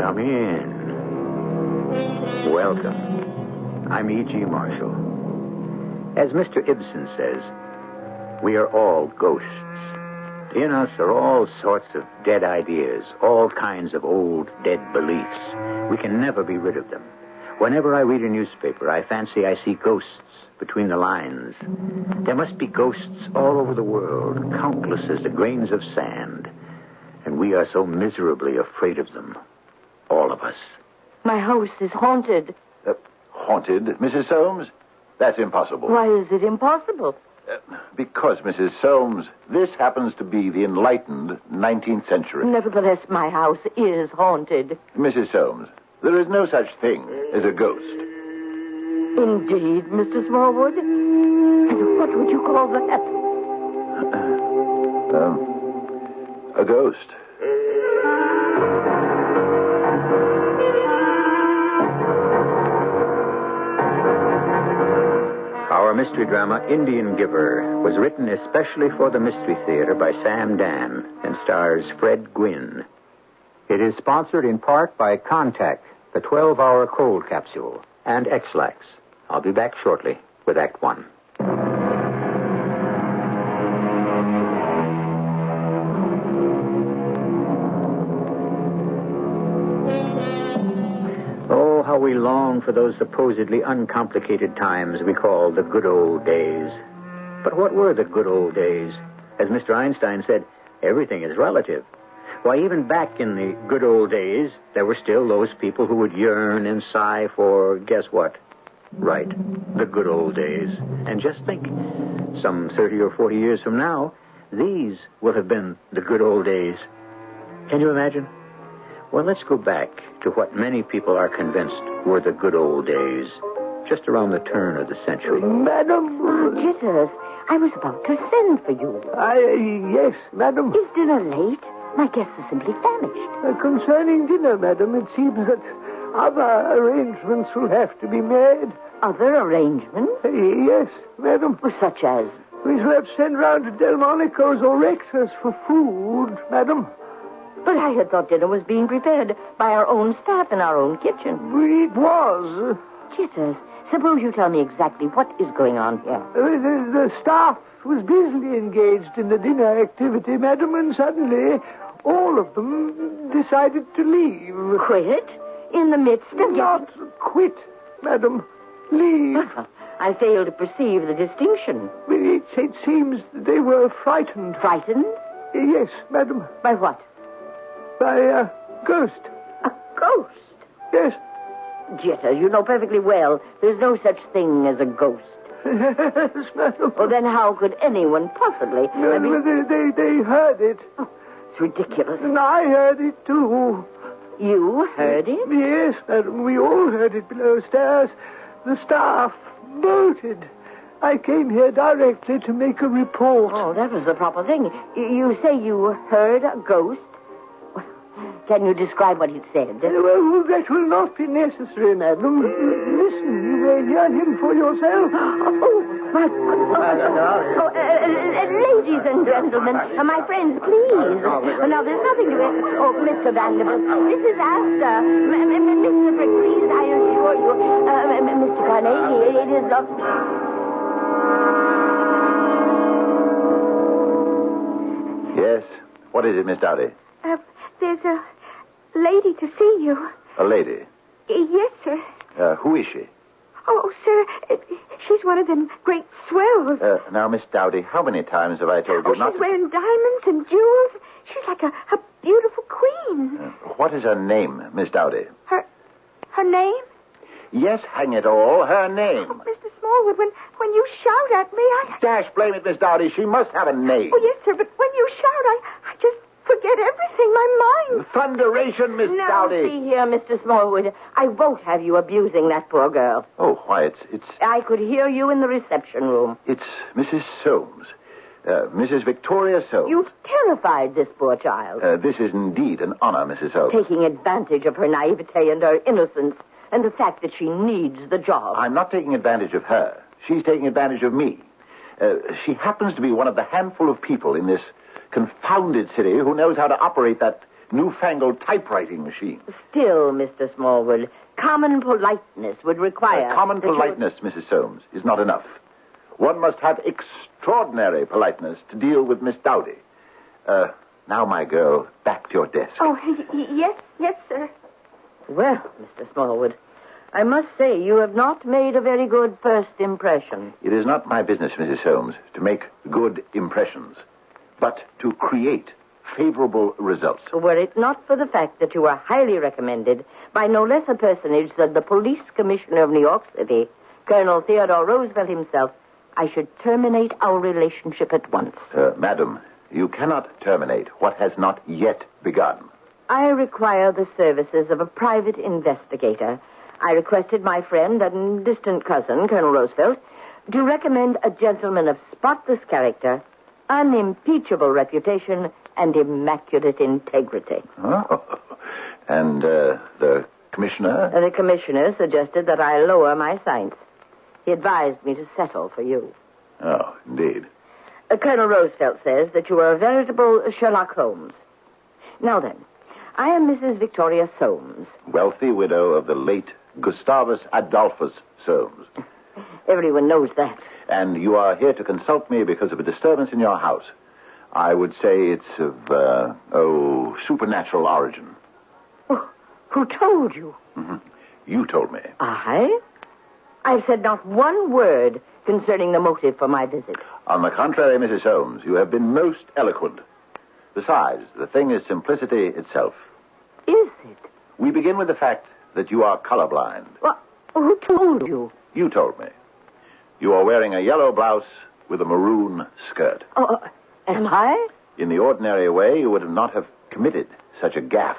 Come in. Welcome. I'm E.G. Marshall. As Mr. Ibsen says, we are all ghosts. In us are all sorts of dead ideas, all kinds of old dead beliefs. We can never be rid of them. Whenever I read a newspaper, I fancy I see ghosts between the lines. There must be ghosts all over the world, countless as the grains of sand. And we are so miserably afraid of them. All of us. My house is haunted. Haunted, Mrs. Soames? That's impossible. Why is it impossible? Because, Mrs. Soames, this happens to be the enlightened 19th century. Nevertheless, my house is haunted. Mrs. Soames, there is no such thing as a ghost. Indeed, Mr. Smallwood? And what would you call that? A ghost. Our mystery drama, Indian Giver, was written especially for the Mystery Theater by Sam Dan and stars Fred Gwynne. It is sponsored in part by Contact, the 12-hour cold capsule, and X-Lax. I'll be back shortly with Act One. Oh, how we long for those supposedly uncomplicated times we call the good old days. But what were the good old days? As Mr. Einstein said, everything is relative. Why, even back in the good old days, there were still those people who would yearn and sigh for, guess what? Right, the good old days. And just think, some 30 or 40 years from now, these will have been the good old days. Can you imagine? Well, let's go back to what many people are convinced were the good old days, just around the turn of the century. Madam? Jitters, I was about to send for you. Yes, madam. Is dinner late? My guests are simply famished. Concerning dinner, madam, it seems that other arrangements will have to be made. Other arrangements? Yes, madam. Such as? We shall have to send round to Delmonico's or Rex's for food, madam. But I had thought dinner was being prepared by our own staff in our own kitchen. It was. Jitters, suppose you tell me exactly what is going on here. The staff was busily engaged in the dinner activity, madam, and suddenly all of them decided to leave. Quit? In the midst of... Not quit, madam. Leave. I fail to perceive the distinction. It seems they were frightened. Frightened? Yes, madam. By what? By a ghost. A ghost? Yes. Jitters, you know perfectly well there's no such thing as a ghost. Yes, madam. Well, then how could anyone possibly... They heard it. Oh, it's ridiculous. And I heard it, too. You heard it? Yes, madam. We all heard it below stairs. The staff bolted. I came here directly to make a report. Oh, that was the proper thing. You say you heard a ghost? Can you describe what he said? Well, that will not be necessary, madam. Listen, you may hear him for yourself. Oh, my goodness. Ladies and gentlemen, my friends, please. Now, there's nothing to it. Oh, Mr. Vanderbilt, this is Asta. Mr. Frick, please, I assure you. Mr. Carnegie, it is not... Yes? What is it, Miss Dowdy? There's a lady to see you. A lady? Yes, sir. Who is she? Oh, sir, she's one of them great swells. Now, Miss Dowdy, how many times have I told you not she's wearing diamonds and jewels. She's like a beautiful queen. What is her name, Miss Dowdy? Her name? Yes, hang it all, her name. Oh, Mr. Smallwood, when you shout at me, Dash, blame it, Miss Dowdy. She must have a name. Oh, yes, sir, but when you shout, I just... forget everything, my mind. Thunderation, Miss Dowdy. Now, see here, Mr. Smallwood. I won't have you abusing that poor girl. Oh, why, it's... I could hear you in the reception room. It's Mrs. Soames. Mrs. Victoria Soames. You've terrified this poor child. This is indeed an honor, Mrs. Soames. Taking advantage of her naivete and her innocence and the fact that she needs the job. I'm not taking advantage of her. She's taking advantage of me. She happens to be one of the handful of people in this confounded city who knows how to operate that newfangled typewriting machine. Still, Mr. Smallwood, common politeness would require... Common politeness, Mrs. Soames, is not enough. One must have extraordinary politeness to deal with Miss Dowdy. Now, my girl, back to your desk. Oh, yes, sir. Well, Mr. Smallwood, I must say you have not made a very good first impression. It is not my business, Mrs. Soames, to make good impressions, but to create favorable results. Were it not for the fact that you are highly recommended by no less a personage than the police commissioner of New York City, Colonel Theodore Roosevelt himself, I should terminate our relationship at once. Madam, you cannot terminate what has not yet begun. I require the services of a private investigator. I requested my friend and distant cousin, Colonel Roosevelt, to recommend a gentleman of spotless character, unimpeachable reputation, and immaculate integrity. Oh. And the commissioner? The commissioner suggested that I lower my sights. He advised me to settle for you. Oh, indeed. Colonel Roosevelt says that you are a veritable Sherlock Holmes. Now then, I am Mrs. Victoria Soames. Wealthy widow of the late Gustavus Adolphus Soames. Everyone knows that. And you are here to consult me because of a disturbance in your house. I would say it's of, supernatural origin. Oh, who told you? Mm-hmm. You told me. I've said not one word concerning the motive for my visit. On the contrary, Mrs. Soames, you have been most eloquent. Besides, the thing is simplicity itself. Is it? We begin with the fact that you are colorblind. Well, who told you? You told me. You are wearing a yellow blouse with a maroon skirt. Oh, am I? In the ordinary way, you would not have committed such a gaffe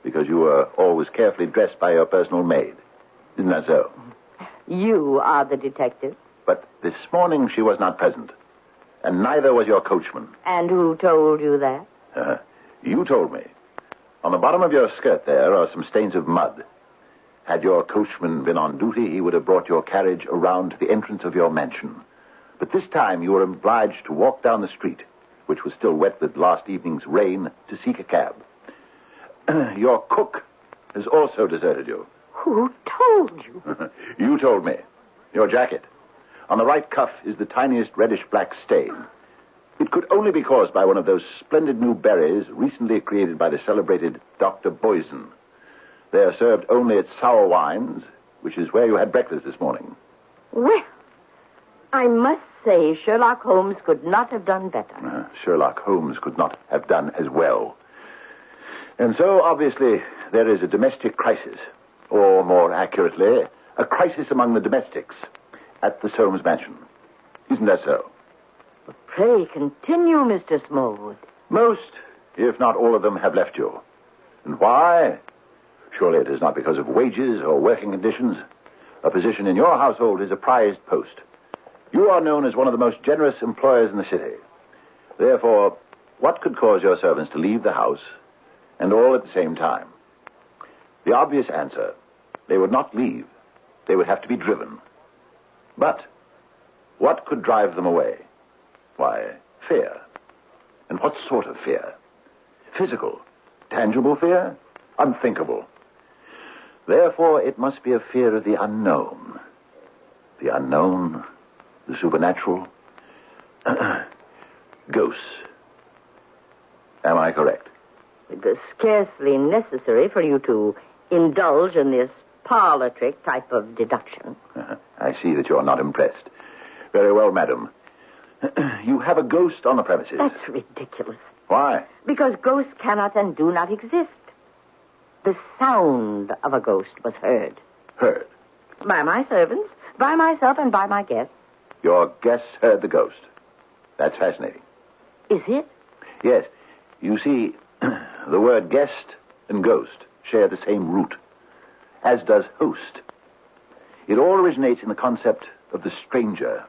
because you were always carefully dressed by your personal maid. Isn't that so? You are the detective. But this morning she was not present, and neither was your coachman. And who told you that? You told me. On the bottom of your skirt there are some stains of mud. Had your coachman been on duty, he would have brought your carriage around to the entrance of your mansion. But this time you were obliged to walk down the street, which was still wet with last evening's rain, to seek a cab. Your cook has also deserted you. Who told you? You told me. Your jacket. On the right cuff is the tiniest reddish-black stain. It could only be caused by one of those splendid new berries recently created by the celebrated Dr. Boysen. They are served only at sour wines, which is where you had breakfast this morning. Well, I must say Sherlock Holmes could not have done better. Sherlock Holmes could not have done as well. And so, obviously, there is a domestic crisis. Or, more accurately, a crisis among the domestics at the Soames mansion. Isn't that so? Pray continue, Mr. Smallwood. Most, if not all of them, have left you. And why? Surely it is not because of wages or working conditions. A position in your household is a prized post. You are known as one of the most generous employers in the city. Therefore, what could cause your servants to leave the house, and all at the same time? The obvious answer, they would not leave. They would have to be driven. But what could drive them away? Why, fear. And what sort of fear? Physical, tangible fear? Unthinkable. Therefore, it must be a fear of the unknown. The unknown, the supernatural. Ghosts. Am I correct? It was scarcely necessary for you to indulge in this parlor trick type of deduction. I see that you're not impressed. Very well, madam. You have a ghost on the premises. That's ridiculous. Why? Because ghosts cannot and do not exist. The sound of a ghost was heard. Heard? By my servants, by myself, and by my guests. Your guests heard the ghost. That's fascinating. Is it? Yes. You see, the word guest and ghost share the same root, as does host. It all originates in the concept of the stranger.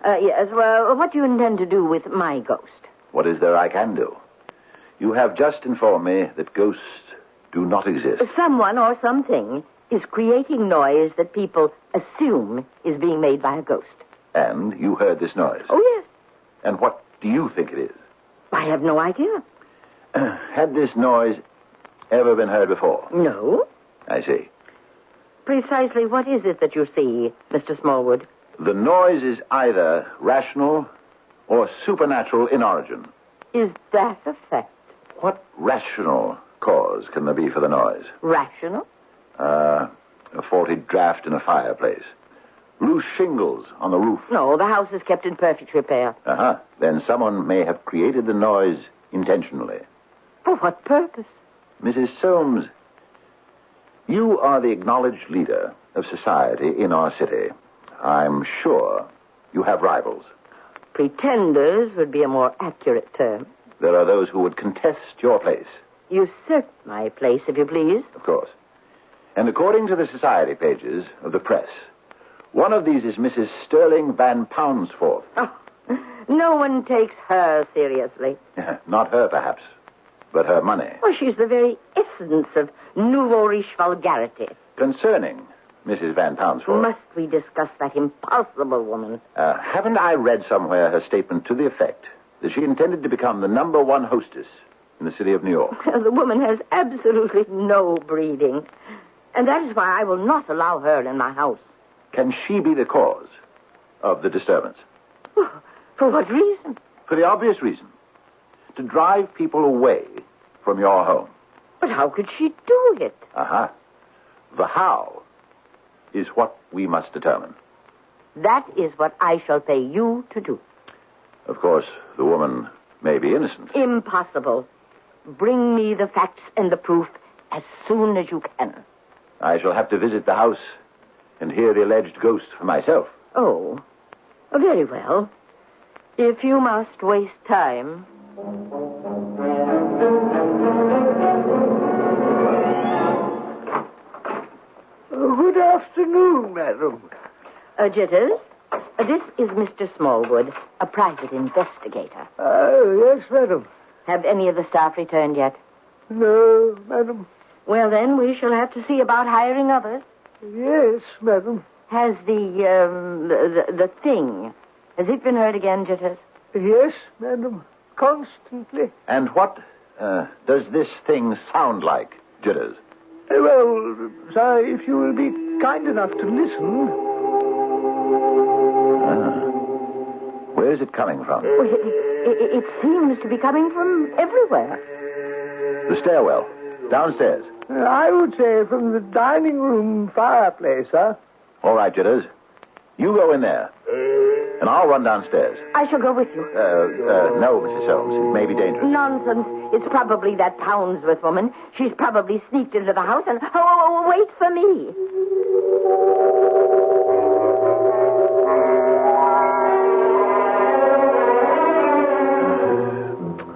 Yes, well, what do you intend to do with my ghost? What is there I can do? You have just informed me that ghosts do not exist. Someone or something is creating noise that people assume is being made by a ghost. And you heard this noise? Oh, yes. And what do you think it is? I have no idea. Had this noise ever been heard before? No. I see. Precisely what is it that you see, Mr. Smallwood? The noise is either rational or supernatural in origin. Is that a fact? What rational cause can there be for the noise? Rational? A faulty draft in a fireplace. Loose shingles on the roof. No, the house is kept in perfect repair. Uh-huh. Then someone may have created the noise intentionally. For what purpose? Mrs. Soames, you are the acknowledged leader of society in our city. I'm sure you have rivals. Pretenders would be a more accurate term. There are those who would contest your place. Usurp my place, if you please. Of course. And according to the society pages of the press, one of these is Mrs. Sterling Van Poundsforth. Oh, no one takes her seriously. Not her, perhaps, but her money. Well, she's the very essence of nouveau riche vulgarity. Concerning Mrs. Van Poundsforth. Must we discuss that impossible woman? Haven't I read somewhere her statement to the effect that she intended to become the #1 hostess in the city of New York? The woman has absolutely no breeding. And that is why I will not allow her in my house. Can she be the cause of the disturbance? For what reason? For the obvious reason. To drive people away from your home. But how could she do it? Uh-huh. The how is what we must determine. That is what I shall pay you to do. Of course, the woman may be innocent. Impossible. Bring me the facts and the proof as soon as you can. I shall have to visit the house and hear the alleged ghost for myself. Oh, very well. If you must waste time. Good afternoon, madam. Jitters, this is Mr. Smallwood, a private investigator. Yes, madam. Have any of the staff returned yet? No, madam. Well, then, we shall have to see about hiring others. Yes, madam. Has the thing, has it been heard again, Jitters? Yes, madam. Constantly. And what does this thing sound like, Jitters? Well, sir, if you will be kind enough to listen. Where is it coming from? Well, it seems to be coming from everywhere. The stairwell. Downstairs. I would say from the dining room fireplace, sir. All right, Jitters. You go in there. And I'll run downstairs. I shall go with you. No, Mrs. Soames. It may be dangerous. Nonsense. It's probably that Poundsworth woman. She's probably sneaked into the house and... Oh, wait for me.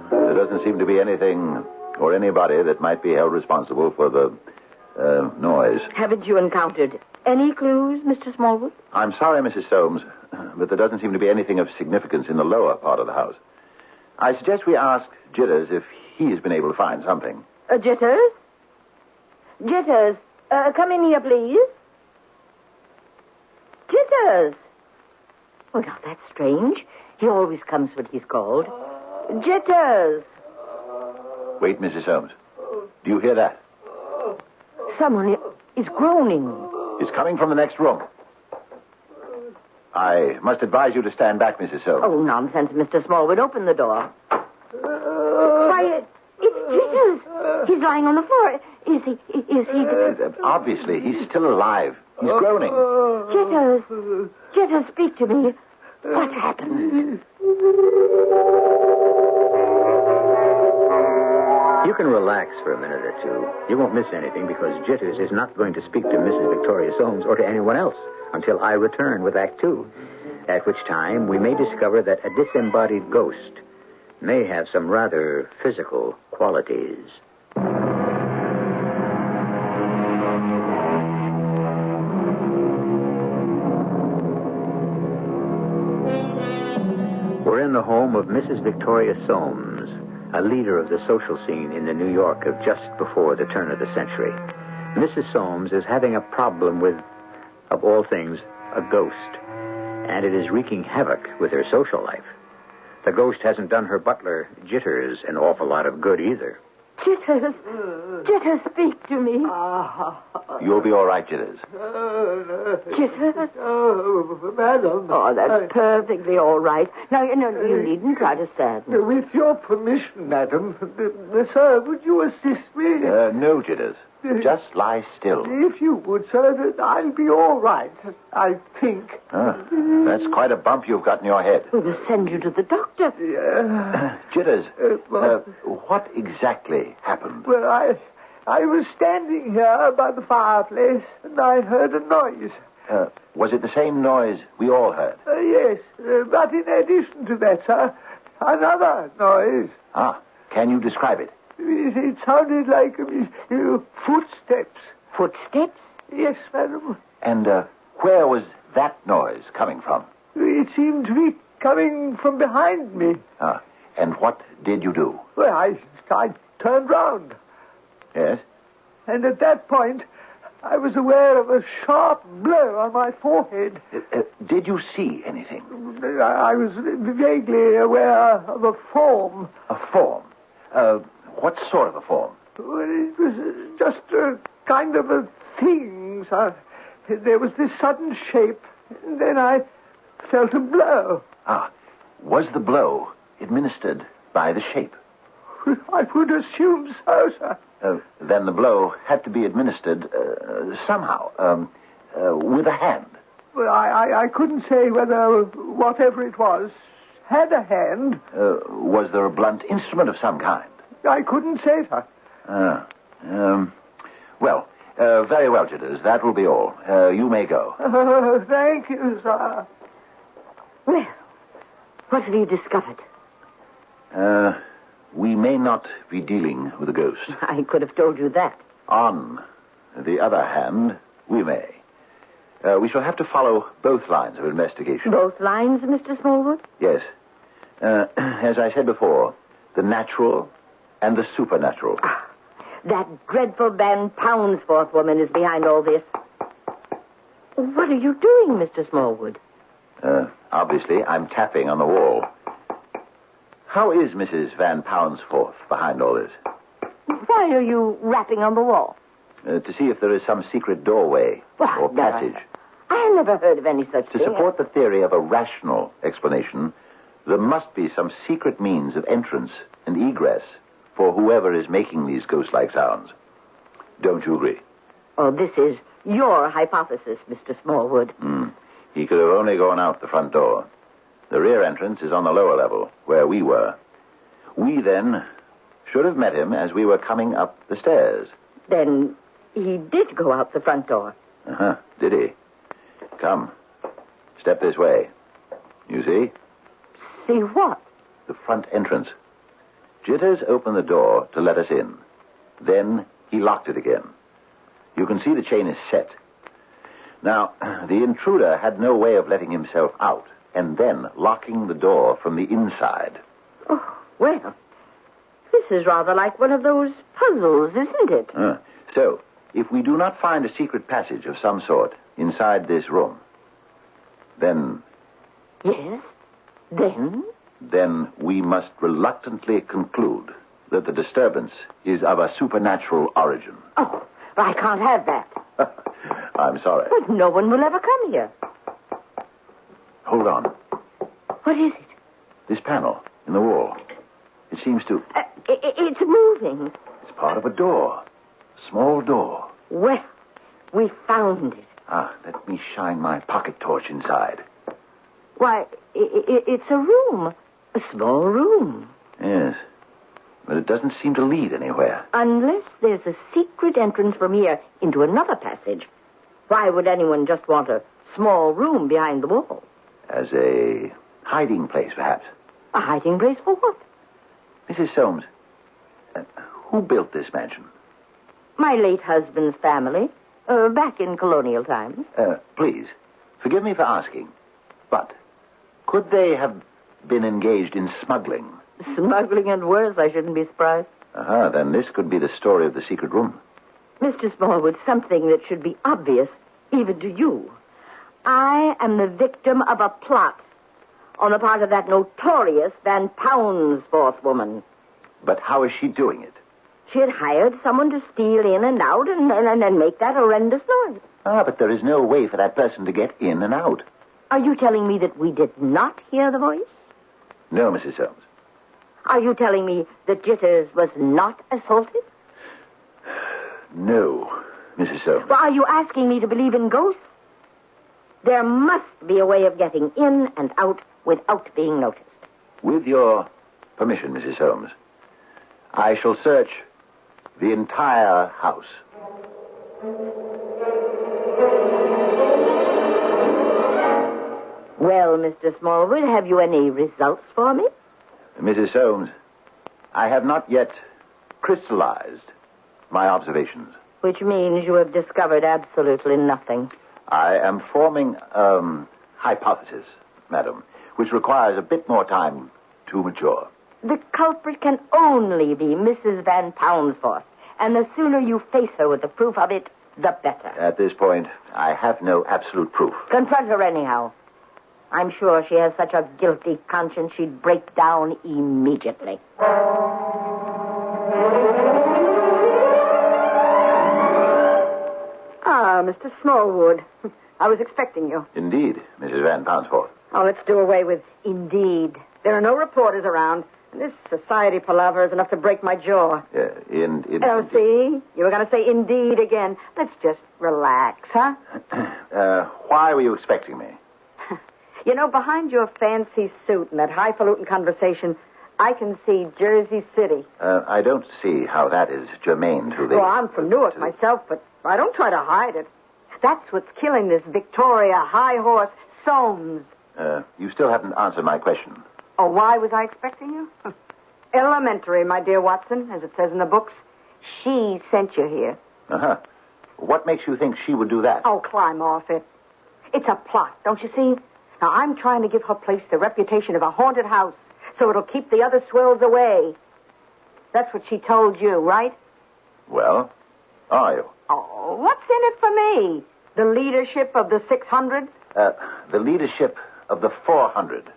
There doesn't seem to be anything or anybody that might be held responsible for the noise. Haven't you encountered any clues, Mr. Smallwood? I'm sorry, Mrs. Soames, but there doesn't seem to be anything of significance in the lower part of the house. I suggest we ask Jitters if he has been able to find something. Jitters? Jitters, come in here, please. Jitters! Oh, now, that's strange. He always comes when he's called. Jitters! Wait, Mrs. Soames. Do you hear that? Someone is groaning. It's coming from the next room. I must advise you to stand back, Mrs. Soames. Oh, nonsense, Mr. Smallwood. Open the door. Why, it's Jitters. He's lying on the floor. Is he... Obviously, he's still alive. He's groaning. Jitters. Jitters, speak to me. What happened? You can relax for a minute or two. You won't miss anything because Jitters is not going to speak to Mrs. Victoria Soames or to anyone else until I return with Act 2, at which time we may discover that a disembodied ghost may have some rather physical qualities. We're in the home of Mrs. Victoria Soames, a leader of the social scene in the New York of just before the turn of the century. Mrs. Soames is having a problem with, of all things, a ghost, and it is wreaking havoc with her social life. The ghost hasn't done her butler, Jitters, an awful lot of good either. Jitters. Jitters, speak to me. You'll be all right, Jitters. Jitters? Oh, madam. Oh, that's perfectly all right. Now, you needn't try to sadden. With your permission, madam, sir, would you assist me? No, Jitters. Just lie still. If you would, sir, I'll be all right, I think. That's quite a bump you've got in your head. We'll send you to the doctor. Jitters, what exactly happened? Well, I was standing here by the fireplace, and I heard a noise. Was it the same noise we all heard? Yes, but in addition to that, sir, another noise. Can you describe it? It sounded like footsteps. Footsteps? Yes, madam. And where was that noise coming from? It seemed to be coming from behind me. And what did you do? Well, I turned round. Yes? And at that point, I was aware of a sharp blow on my forehead. Did you see anything? I was vaguely aware of a form. A form? What sort of a form? Well, it was just a kind of a thing, sir. There was this sudden shape, and then I felt a blow. Was the blow administered by the shape? I would assume so, sir. Then the blow had to be administered somehow, with a hand. Well, I couldn't say whether whatever it was had a hand. Was there a blunt instrument of some kind? I couldn't say, sir. Well, very well, Jitters. That will be all. You may go. Thank you, sir. Well, what have you discovered? We may not be dealing with a ghost. I could have told you that. On the other hand, we may. We shall have to follow both lines of investigation. Both lines, Mr. Smallwood? Yes. As I said before, the natural and the supernatural. That dreadful Van Poundsforth woman is behind all this. What are you doing, Mr. Smallwood? Obviously, I'm tapping on the wall. How is Mrs. Van Poundsforth behind all this? Why are you rapping on the wall? To see if there is some secret doorway or passage. I never heard of any such thing. To support the theory of a rational explanation, there must be some secret means of entrance and egress for whoever is making these ghost-like sounds. Don't you agree? Oh, this is your hypothesis, Mr. Smallwood. He could have only gone out the front door. The rear entrance is on the lower level, where we were. We, then, should have met him as we were coming up the stairs. Then he did go out the front door. Did he? Come. Step this way. You see? See what? The front entrance. Jitters opened the door to let us in. Then he locked it again. You can see the chain is set. Now, the intruder had no way of letting himself out and then locking the door from the inside. Oh, well, this is rather like one of those puzzles, isn't it? So, if we do not find a secret passage of some sort inside this room, then... Yes? Then? Then we must reluctantly conclude that the disturbance is of a supernatural origin. Oh, I can't have that. I'm sorry. But no one will ever come here. Hold on. What is it? This panel in the wall. It seems to... It's moving. It's part of a door. A small door. Well, we found it. Let me shine my pocket torch inside. Why, it's a room. A small room. Yes. But it doesn't seem to lead anywhere. Unless there's a secret entrance from here into another passage. Why would anyone just want a small room behind the wall? As a hiding place, perhaps. A hiding place for what? Mrs. Soames, who built this mansion? My late husband's family. Back in colonial times. Please, forgive me for asking, but could they have been engaged in smuggling? Smuggling and worse, I shouldn't be surprised. Then this could be the story of the secret room. Mr. Smallwood, something that should be obvious, even to you. I am the victim of a plot on the part of that notorious Van Poundsforth woman. But how is she doing it? She had hired someone to steal in and out and make that horrendous noise. Ah, but there is no way for that person to get in and out. Are you telling me that we did not hear the voice? No, Mrs. Holmes. Are you telling me that Jitters was not assaulted? No, Mrs. Holmes. Well, are you asking me to believe in ghosts? There must be a way of getting in and out without being noticed. With your permission, Mrs. Holmes, I shall search the entire house. Well, Mr. Smallwood, have you any results for me? Mrs. Holmes, I have not yet crystallized my observations. Which means you have discovered absolutely nothing. I am forming a hypothesis, madam, which requires a bit more time to mature. The culprit can only be Mrs. Van Poundsforth, and the sooner you face her with the proof of it, the better. At this point, I have no absolute proof. Confront her anyhow. I'm sure she has such a guilty conscience she'd break down immediately. Ah, Mr. Smallwood. I was expecting you. Indeed, Mrs. Van Poundsforth. Oh, let's do away with indeed. There are no reporters around. This society palaver is enough to break my jaw. Oh, see? You were going to say indeed again. Let's just relax, huh? Why were you expecting me? You know, behind your fancy suit and that highfalutin conversation, I can see Jersey City. I don't see how that is germane to the... Well, I'm from Newark myself, but I don't try to hide it. That's what's killing this Victoria high horse, Soames. You still haven't answered my question. Oh, why was I expecting you? Elementary, my dear Watson, as it says in the books. She sent you here. Uh-huh. What makes you think she would do that? Oh, climb off it. It's a plot, don't you see? Now, I'm trying to give her place the reputation of a haunted house, so it'll keep the other swells away. That's what she told you, right? Well, are you? Oh, what's in it for me? The leadership of the 600? The leadership of the 400.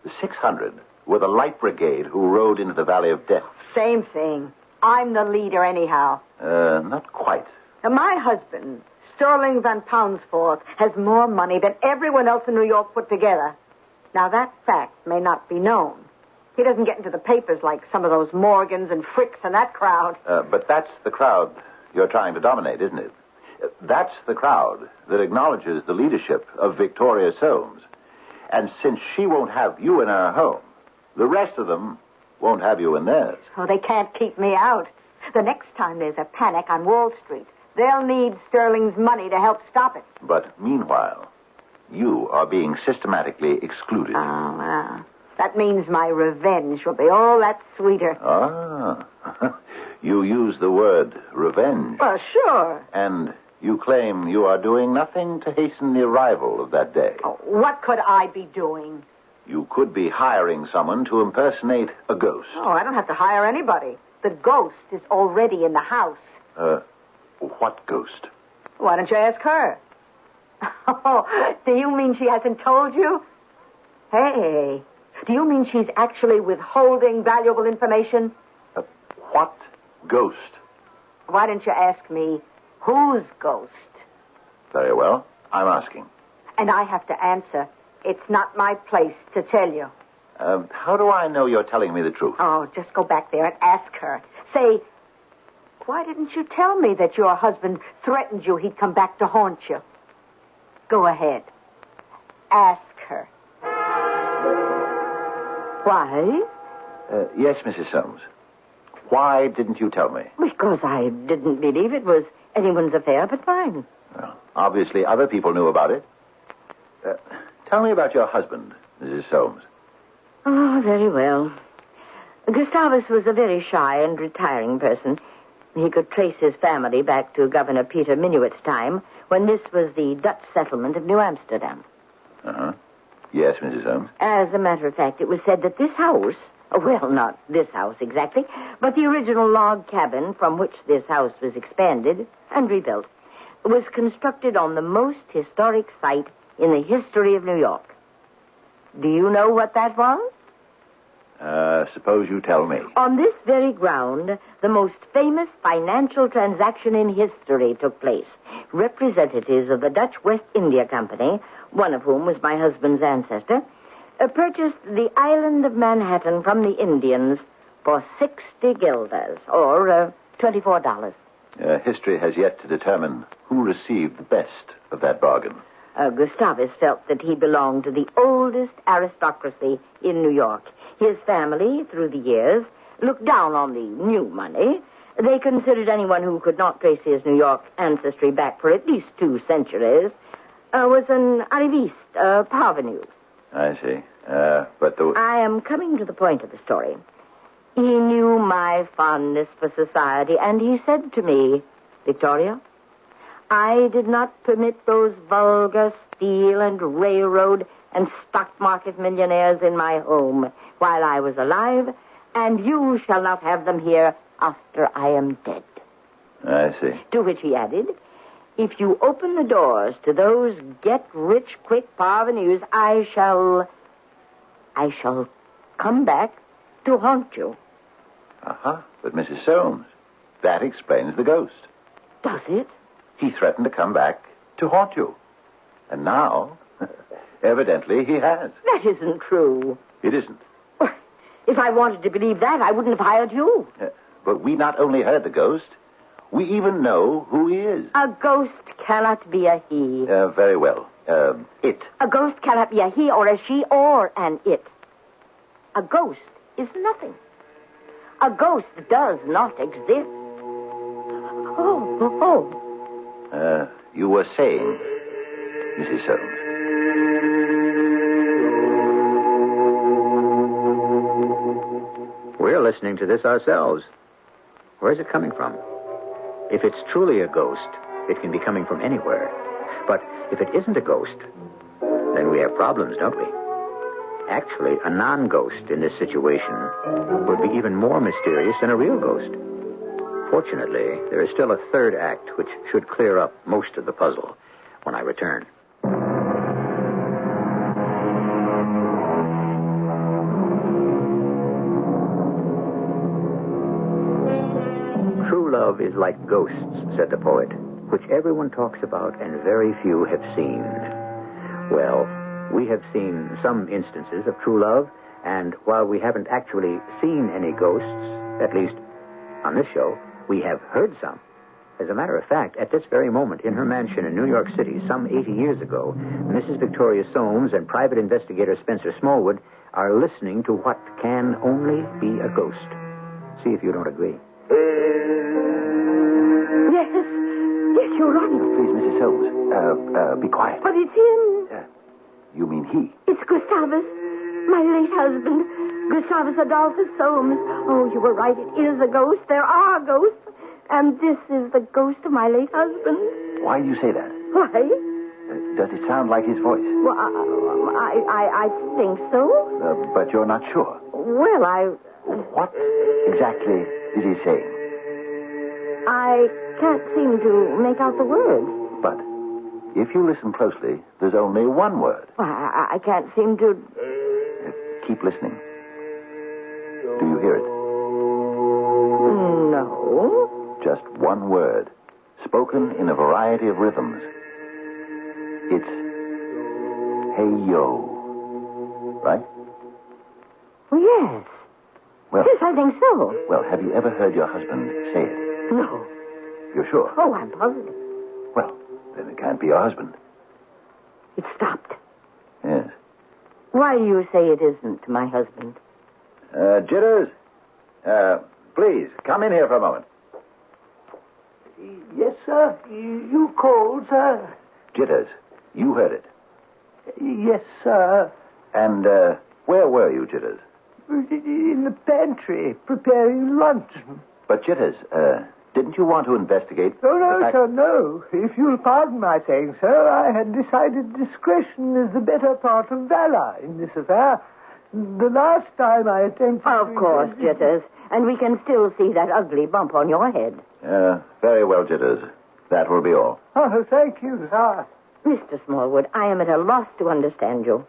The 600 were the light brigade who rode into the Valley of Death. Same thing. I'm the leader anyhow. Not quite. Now, my husband, Sterling Van Poundsforth, has more money than everyone else in New York put together. Now, that fact may not be known. He doesn't get into the papers like some of those Morgans and Fricks and that crowd. But that's the crowd you're trying to dominate, isn't it? That's the crowd that acknowledges the leadership of Victoria Soames. And since she won't have you in her home, the rest of them won't have you in theirs. Oh, they can't keep me out. The next time there's a panic on Wall Street, they'll need Sterling's money to help stop it. But meanwhile, you are being systematically excluded. Oh, well, that means my revenge will be all that sweeter. Ah, you use the word revenge. Well, sure. And you claim you are doing nothing to hasten the arrival of that day. Oh, what could I be doing? You could be hiring someone to impersonate a ghost. Oh, I don't have to hire anybody. The ghost is already in the house. What ghost? Why don't you ask her? Oh, do you mean she hasn't told you? Hey, do you mean she's actually withholding valuable information? What ghost? Why didn't you ask me whose ghost? Very well. I'm asking. And I have to answer. It's not my place to tell you. How do I know you're telling me the truth? Oh, just go back there and ask her. Say, why didn't you tell me that your husband threatened you he'd come back to haunt you? Go ahead. Ask her. Why? Yes, Mrs. Soames. Why didn't you tell me? Because I didn't believe it was anyone's affair but mine. Well, obviously other people knew about it. Tell me about your husband, Mrs. Soames. Oh, very well. Gustavus was a very shy and retiring person. He could trace his family back to Governor Peter Minuit's time, when this was the Dutch settlement of New Amsterdam. Uh-huh. Yes, Mrs. Soames. As a matter of fact, it was said that this house, well, not this house exactly, but the original log cabin from which this house was expanded and rebuilt, was constructed on the most historic site in the history of New York. Do you know what that was? Suppose you tell me. On this very ground, the most famous financial transaction in history took place. Representatives of the Dutch West India Company, one of whom was my husband's ancestor, purchased the island of Manhattan from the Indians for 60 guilders, or $24. History has yet to determine who received the best of that bargain. Gustavus felt that he belonged to the oldest aristocracy in New York. His family, through the years, looked down on the new money. They considered anyone who could not trace his New York ancestry back for at least 2 centuries was an arriviste, a parvenu. I see. But the... I am coming to the point of the story. He knew my fondness for society, and he said to me, Victoria, I did not permit those vulgar steel and railroad and stock market millionaires in my home while I was alive, and you shall not have them here after I am dead. I see. To which he added, if you open the doors to those get-rich-quick parvenus, I shall come back to haunt you. But Mrs. Soames, that explains the ghost. Does it? He threatened to come back to haunt you. And now, evidently, he has. That isn't true. It isn't. If I wanted to believe that, I wouldn't have hired you. But we not only heard the ghost, we even know who he is. A ghost cannot be a he. Very well. It. A ghost cannot be a he or a she or an it. A ghost is nothing. A ghost does not exist. Oh. You were saying, Mrs. Soames. We're listening to this ourselves. Where's it coming from? If it's truly a ghost, it can be coming from anywhere. But if it isn't a ghost, then we have problems, don't we? Actually, a non-ghost in this situation would be even more mysterious than a real ghost. Fortunately, there is still a third act which should clear up most of the puzzle when I return. True love is like ghosts, said the poet, which everyone talks about and very few have seen. Well, we have seen some instances of true love, and while we haven't actually seen any ghosts, at least on this show, we have heard some. As a matter of fact, at this very moment, in her mansion in New York City, some 80 years ago, Mrs. Victoria Soames and private investigator Spencer Smallwood are listening to what can only be a ghost. See if you don't agree. Yes, you're right. Please, Mrs. Soames, be quiet. But it's him. You mean he? It's Gustavus, my late husband, Gustavus Adolphus Soames. Oh, you were right. It is a ghost. There are ghosts. And this is the ghost of my late husband. Why do you say that? Why? Does it sound like his voice? Well, I think so. But you're not sure. Well, What exactly is he saying? I can't seem to make out the words. But if you listen closely, there's only one word. Well, I can't seem to... Keep listening. Do you hear it? No. Just one word, spoken in a variety of rhythms. It's hey yo, right? Yes. Well, Yes, I think so. well, have you ever heard your husband say it? No. You're sure? Oh, I'm positive. Well, then it can't be your husband. It stopped. Yes. Why do you say it isn't my husband? Jitters, please, come in here for a moment. Yes, sir. You called, sir. Jitters, you heard it. Yes, sir. And, where were you, Jitters? In the pantry, preparing lunch. But, Jitters, didn't you want to investigate... Oh, no, the fact- sir, no. If you'll pardon my saying so, I had decided discretion is the better part of valor in this affair. The last time I attempted... Of course, Jitters. And we can still see that ugly bump on your head. Very well, Jitters. That will be all. Oh, thank you, sir. Mr. Smallwood, I am at a loss to understand you.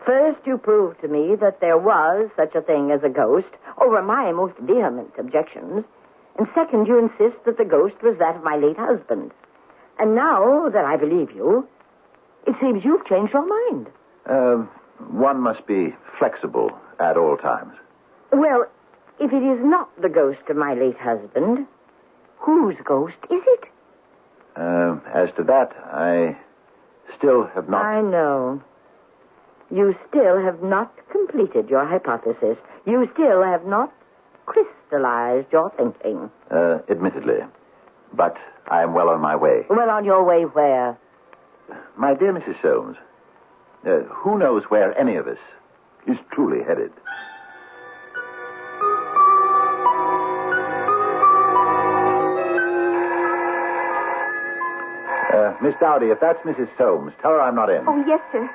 First, you proved to me that there was such a thing as a ghost over my most vehement objections. And second, you insist that the ghost was that of my late husband. And now that I believe you, it seems you've changed your mind. One must be flexible at all times. Well, if it is not the ghost of my late husband, whose ghost is it? As to that, I still have not... I know. You still have not completed your hypothesis. You still have not crystallized your thinking. Admittedly. But I am well on my way. Well, on your way where? My dear Mrs. Soames, who knows where any of us is truly headed? Miss Dowdy, if that's Mrs. Soames, tell her I'm not in. Oh, yes, sir.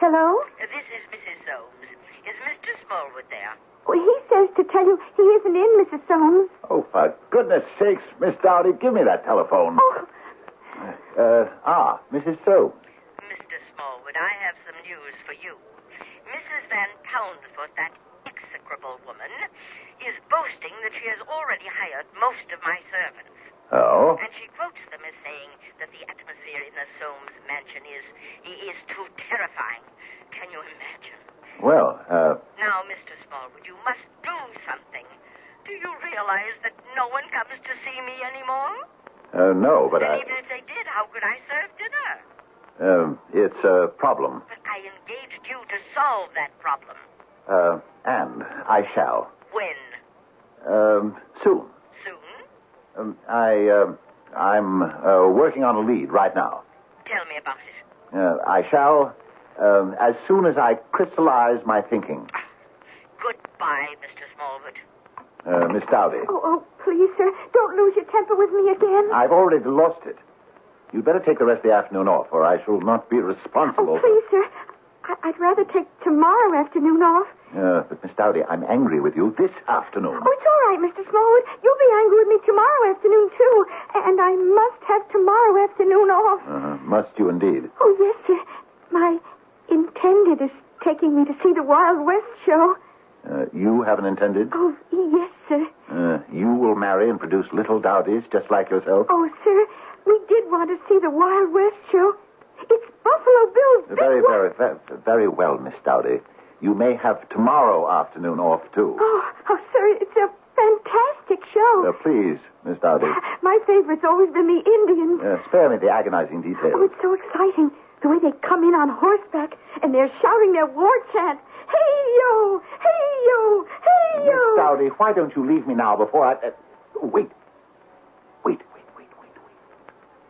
Hello? This is Mrs. Soames. Is Mr. Smallwood there? Well, he says to tell you he isn't in, Mrs. Soames. Oh, for goodness sakes, Miss Dowdy, give me that telephone. Oh. Mrs. Soames. Mr. Smallwood, I have some news for you. Mrs. Van Poundsfoot, that execrable woman, is boasting that she has already hired most of my servants. Oh? And she quotes them as saying that the atmosphere in the Soames mansion is too terrifying. Can you imagine? Well, Now, Mr. Smallwood, you must do something. Do you realize that no one comes to see me anymore? no, but And even if they did, how could I serve dinner? it's a problem. But I engaged you to solve that problem. And I shall. When? Soon. Soon? I'm working on a lead right now. Tell me about it. I shall, as soon as I crystallize my thinking. Goodbye, Mr. Smallwood. Miss Dowdy. Oh, please, sir, don't lose your temper with me again. I've already lost it. You'd better take the rest of the afternoon off, or I shall not be responsible. Oh, please, sir. I'd rather take tomorrow afternoon off. But, Miss Dowdy, I'm angry with you this afternoon. Oh, it's all right, Mr. Smallwood. You'll be angry with me tomorrow afternoon, too. And I must have tomorrow afternoon off. Must you indeed? Oh, yes, sir. My intended is taking me to see the Wild West show. You have an intended? Oh, yes, sir. You will marry and produce little Dowdies just like yourself? Oh, sir, we did want to see the Wild West show. It's Buffalo Bill's big Very well, Miss Dowdy. You may have tomorrow afternoon off, too. Oh, sir, it's a fantastic show. Please, Miss Dowdy. My favorite's always been the Indians. Spare me the agonizing details. Oh, it's so exciting. The way they come in on horseback and they're shouting their war chant. Hey-yo! Hey-yo! Hey-yo! Miss Dowdy, why don't you leave me now before I... Wait.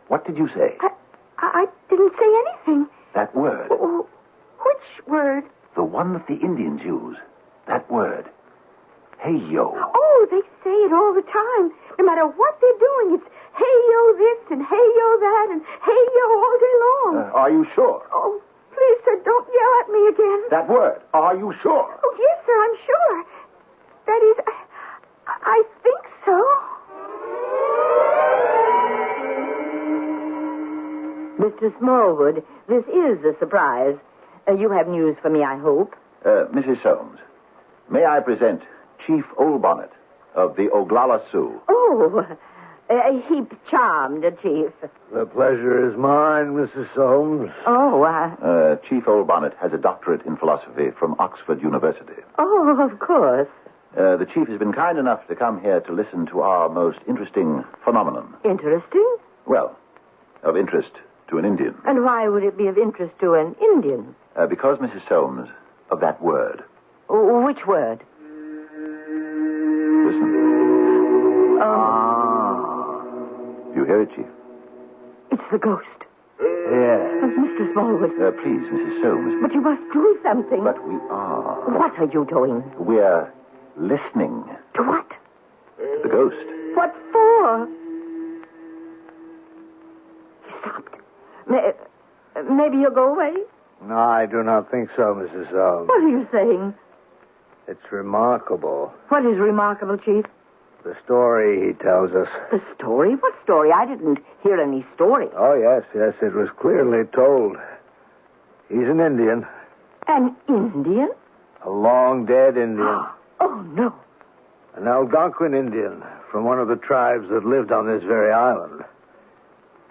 What did you say? I didn't say anything. That word. Which word? The one that the Indians use. That word. Hey-yo. Oh, they say it all the time. No matter what they're doing, it's hey-yo this and hey-yo that and hey-yo all day long. Are you sure? Oh, please, sir, don't yell at me again. That word. Are you sure? Oh, yes, sir, I'm sure. That is, I think so. Mr. Smallwood, this is a surprise. You have news for me, I hope. Mrs. Soames, may I present Chief Old Bonnet of the Oglala Sioux? Oh, a heap charmed, Chief. The pleasure is mine, Mrs. Soames. Oh, Chief Old Bonnet has a doctorate in philosophy from Oxford University. Oh, of course. The chief has been kind enough to come here to listen to our most interesting phenomenon. Interesting? Well, of interest to an Indian. And why would it be of interest to an Indian? Because, Mrs. Soames, of that word. Which word? Listen. You hear it, Chief? It's the ghost. Yeah. Mr. Smallwood. Please, Mrs. Soames. But you must do something. But we are. What are you doing? We're listening. To what? The ghost. What for? He stopped. Maybe you'll go away? No, I do not think so, Mrs. Soames. What are you saying? It's remarkable. What is remarkable, Chief? The story he tells us. The story? What story? I didn't hear any story. Oh, yes, it was clearly told. He's an Indian. An Indian? A long-dead Indian. Oh, no. An Algonquin Indian from one of the tribes that lived on this very island.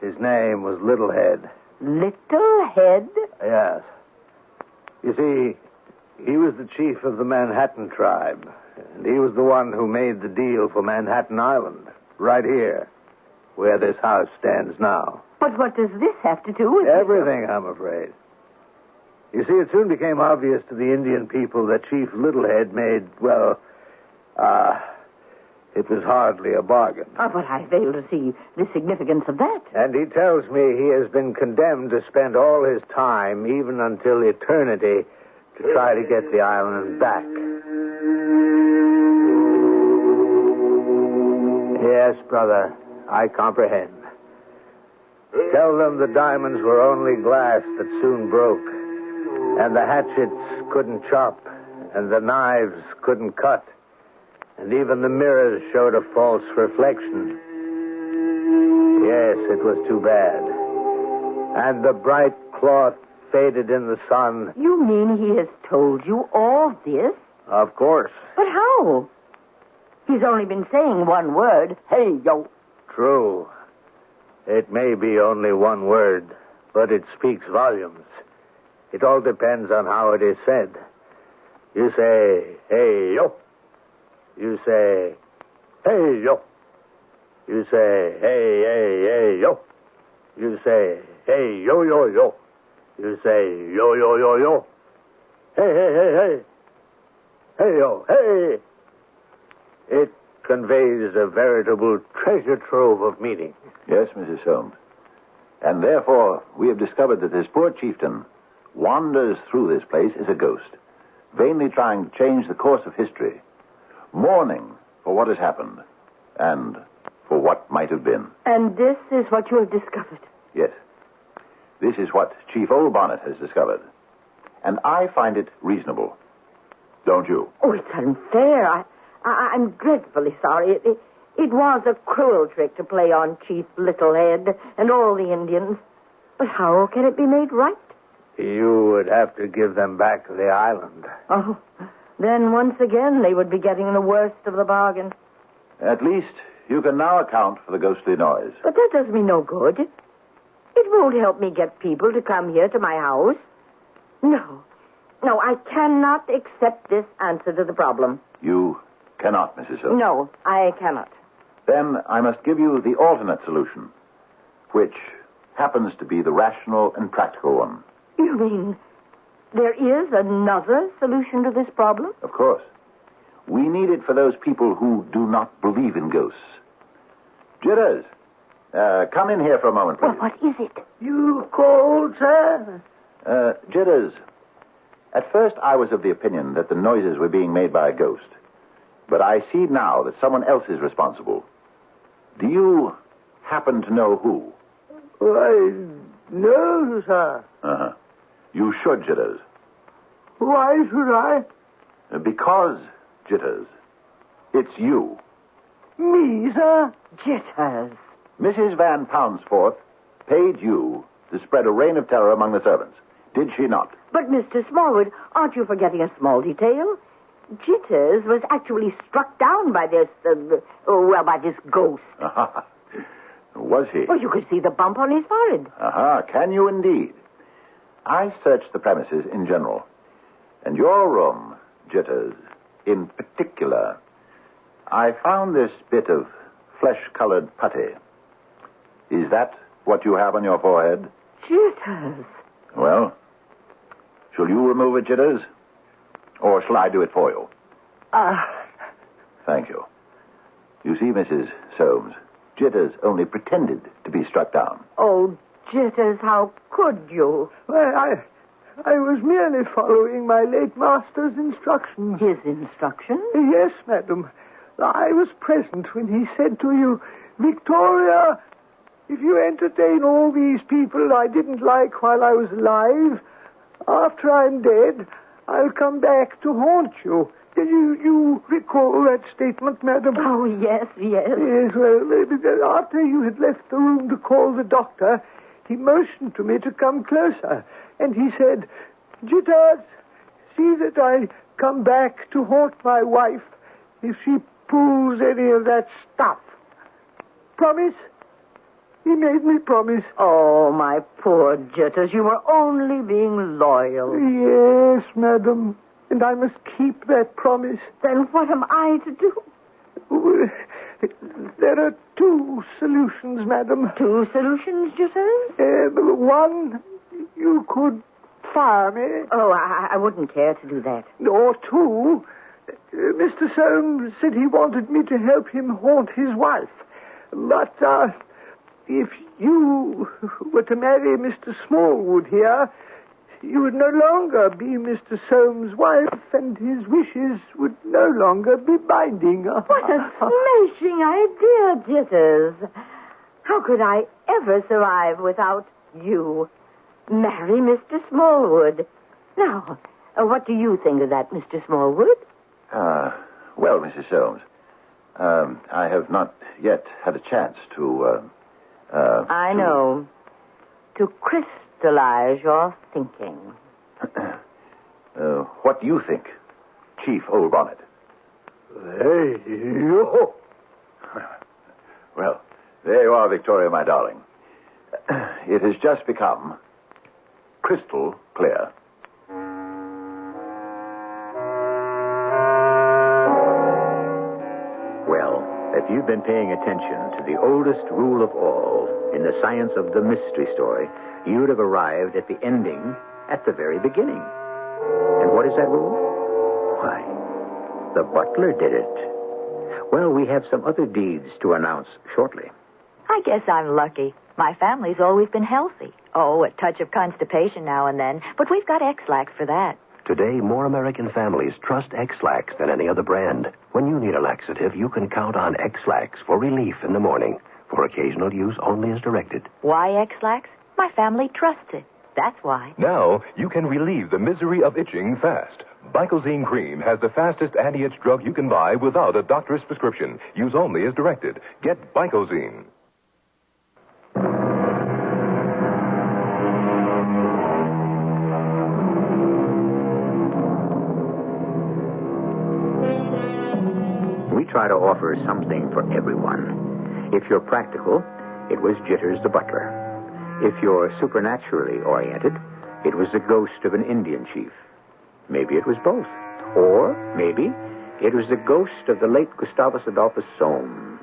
His name was Littlehead. Littlehead? Yes. You see, he was the chief of the Manhattan tribe, and he was the one who made the deal for Manhattan Island, right here, where this house stands now. But what does this have to do with everything, I'm afraid. You see, it soon became obvious to the Indian people that Chief Littlehead made, well, it was hardly a bargain. Oh, but I fail to see the significance of that. And he tells me he has been condemned to spend all his time, even until eternity, to try to get the island back. Yes, brother, I comprehend. Tell them the diamonds were only glass that soon broke, and the hatchets couldn't chop, and the knives couldn't cut, and even the mirrors showed a false reflection. Yes, it was too bad. And the bright cloth faded in the sun. You mean he has told you all this? Of course. But how? He's only been saying one word. Hey, yo. True. It may be only one word, but it speaks volumes. It all depends on how it is said. You say, hey, yo. You say, hey, yo. You say, hey, hey, hey, yo. You say, hey, yo, yo, yo. You say, yo, yo, yo, yo. Hey, hey, hey, hey. Hey, yo, hey. It conveys a veritable treasure trove of meaning. Yes, Mrs. Holmes. And therefore, we have discovered that this poor chieftain wanders through this place as a ghost, vainly trying to change the course of history, mourning for what has happened and for what might have been. And this is what you have discovered? Yes. This is what Chief Oldbonnet has discovered. And I find it reasonable. Don't you? Oh, it's unfair. I'm dreadfully sorry. It was a cruel trick to play on Chief Littlehead and all the Indians. But how can it be made right? You would have to give them back the island. Oh, then once again they would be getting the worst of the bargain. At least you can now account for the ghostly noise. But that does me no good. It won't help me get people to come here to my house. No, I cannot accept this answer to the problem. You cannot, Mrs. Holmes. No, I cannot. Then I must give you the alternate solution, which happens to be the rational and practical one. You mean there is another solution to this problem? Of course. We need it for those people who do not believe in ghosts. Jitters, come in here for a moment, please. Well, what is it? You called, sir? Jitters, at first I was of the opinion that the noises were being made by a ghost. But I see now that someone else is responsible. Do you happen to know who? Why, no, sir. Uh-huh. You should, Jitters. Why should I? Because, Jitters, it's you. Me, sir? Jitters. Mrs. Van Poundsforth paid you to spread a reign of terror among the servants. Did she not? But, Mr. Smallwood, aren't you forgetting a small detail? Jitters was actually struck down by this, by this ghost. Was he? Well, you could see the bump on his forehead. Can you indeed? I searched the premises in general. And your room, Jitters, in particular, I found this bit of flesh-colored putty. Is that what you have on your forehead? Jitters. Well, shall you remove it, Jitters? Or shall I do it for you? Thank you. You see, Mrs. Soames, Jitters only pretended to be struck down. Oh, Jitters, how could you? Well, I was merely following my late master's instructions. His instructions? Yes, madam. I was present when he said to you, Victoria, if you entertain all these people I didn't like while I was alive, after I'm dead, I'll come back to haunt you. You recall that statement, madam? Oh, yes. Yes, well, after you had left the room to call the doctor, he motioned to me to come closer. And he said, Jitters, see that I come back to haunt my wife if she pulls any of that stuff. Promise? He made me promise. Oh, my poor Jitters, you were only being loyal. Yes, madam. And I must keep that promise. Then what am I to do? There are two solutions, madam. Two solutions, Jitters? One, you could fire me. Oh, I wouldn't care to do that. Or two, Mr. Soames said he wanted me to help him haunt his wife. But if you were to marry Mr. Smallwood here, you would no longer be Mr. Soames' wife, and his wishes would no longer be binding. What a smashing idea, Jitters. How could I ever survive without you? Marry Mr. Smallwood. Now, what do you think of that, Mr. Smallwood? Well, Mrs. Soames, I have not yet had a chance to, I know. To crystallize your thinking. What do you think, Chief Old Bonnet? Hey, yo! Well, there you are, Victoria, my darling. It has just become crystal clear. Well, if you've been paying attention to the oldest rule of all in the science of the mystery story, you'd have arrived at the ending at the very beginning. And what is that rule? Why, the butler did it. Well, we have some other deeds to announce shortly. I guess I'm lucky. My family's always been healthy. Oh, a touch of constipation now and then, but we've got X-Lax for that. Today, more American families trust X-Lax than any other brand. When you need a laxative, you can count on X-Lax for relief in the morning. For occasional use only as directed. Why X-Lax? My family trusts it. That's why. Now, you can relieve the misery of itching fast. Bicozene Cream has the fastest anti-itch drug you can buy without a doctor's prescription. Use only as directed. Get Bicozene. We try to offer something for everyone. If you're practical, it was Jitters the butler. If you're supernaturally oriented, it was the ghost of an Indian chief. Maybe it was both. Or maybe it was the ghost of the late Gustavus Adolphus Soames.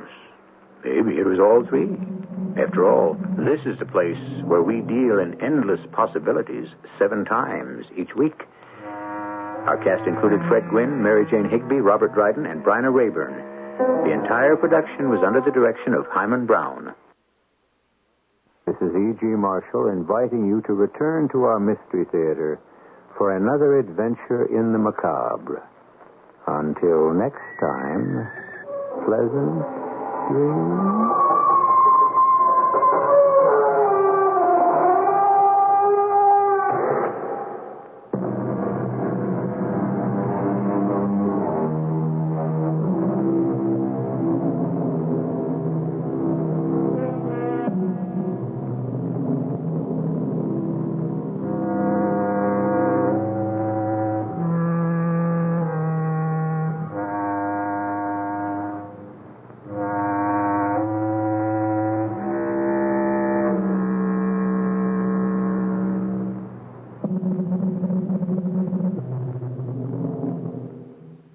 Maybe it was all three. After all, this is the place where we deal in endless possibilities 7 times each week. Our cast included Fred Gwynne, Mary Jane Higby, Robert Dryden, and Bryna Rayburn. The entire production was under the direction of Hyman Brown. This is E.G. Marshall inviting you to return to our Mystery Theater for another adventure in the macabre. Until next time, pleasant dreams.